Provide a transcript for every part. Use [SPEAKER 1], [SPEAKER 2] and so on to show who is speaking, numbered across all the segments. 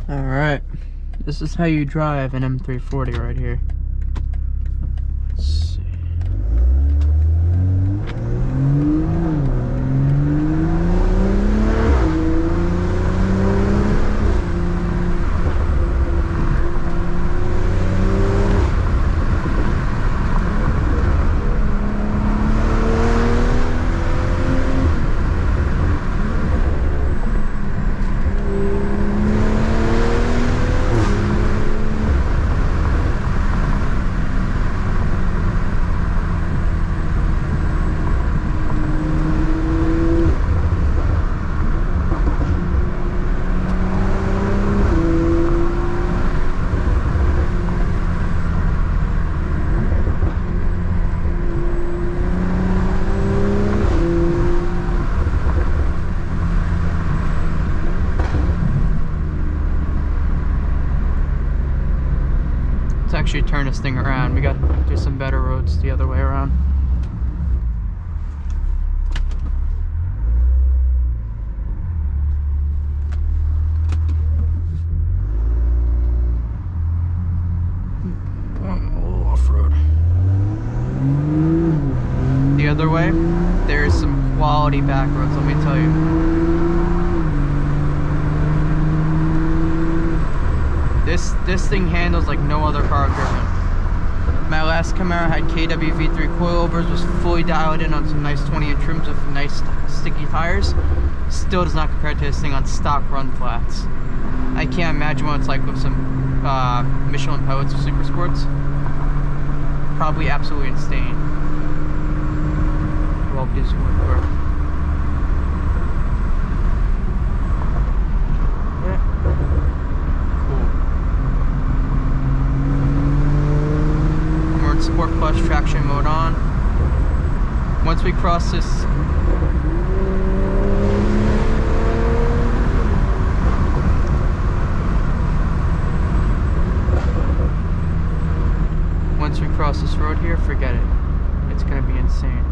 [SPEAKER 1] Alright, this is how you drive an M340 right here. Let's see. Let's actually turn this thing around. We got to do some better roads the other way around. Off-road. The other way, there's some quality back roads, let me tell you. This thing handles like no other car I've driven. My last Camaro had KW V3 coilovers, was fully dialed in on some nice 20-inch rims with nice sticky tires. Still does not compare to this thing on stock run flats. I can't imagine what it's like with some Michelin Pilots or Super Sports. Probably absolutely insane. Well, this would work. Sport Plus traction mode on. Once we cross this road here, forget it. It's gonna be insane.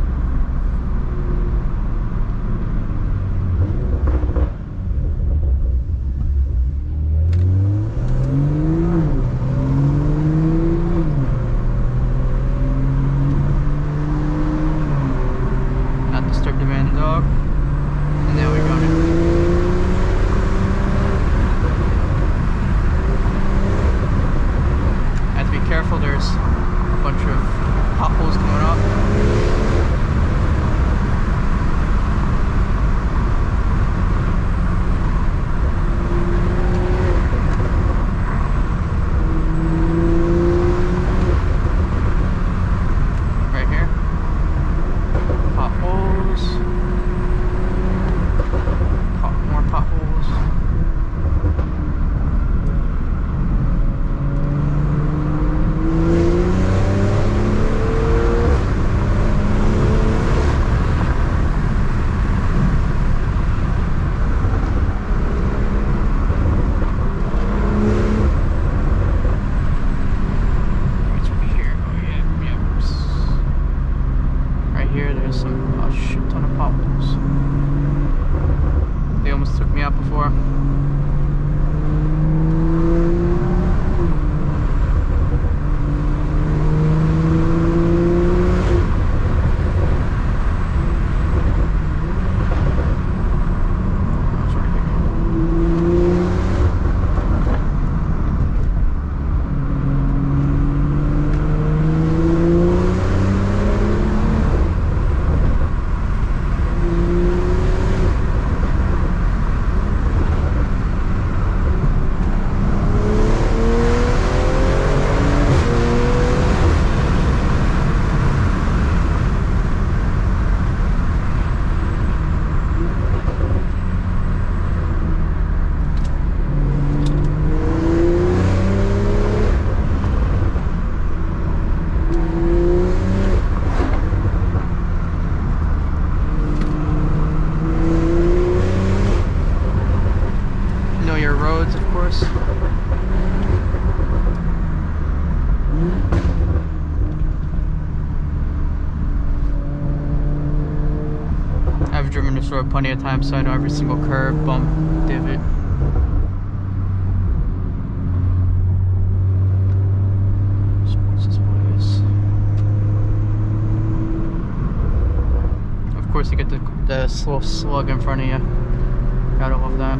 [SPEAKER 1] I've driven this road plenty of times, so I know every single curve, bump, divot. this little slug in front of you. Gotta love that.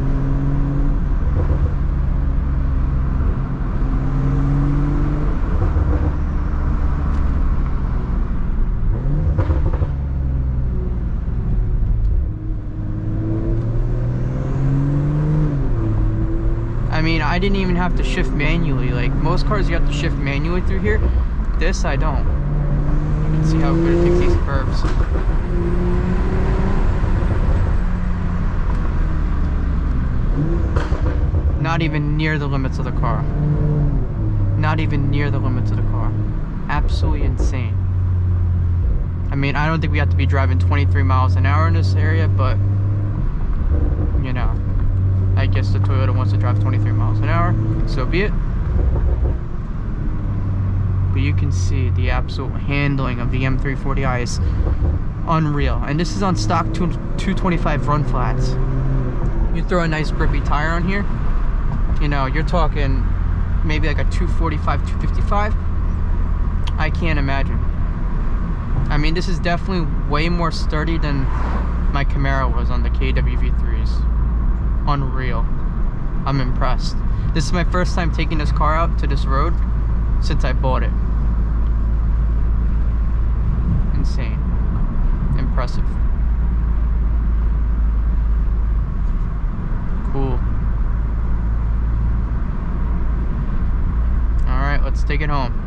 [SPEAKER 1] I mean, I didn't even have to shift manually. Like, most cars you have to shift manually through here. This, I don't. You can see how good it takes these curves. Not even near the limits of the car. Not even near the limits of the car. Absolutely insane. I mean, I don't think we have to be driving 23 miles an hour in this area, but, you know, I guess the Toyota wants to drive 23 miles an hour, so be it. But you can see the absolute handling of the M340i is unreal. And this is on stock 225 run flats. You throw a nice grippy tire on here, you know, you're talking maybe like a 245, 255. I can't imagine. I mean, this is definitely way more sturdy than my Camaro was on the KWV3s. Unreal. I'm impressed. This is my first time taking this car out to this road since I bought it. Insane. Impressive. Cool. Alright, let's take it home.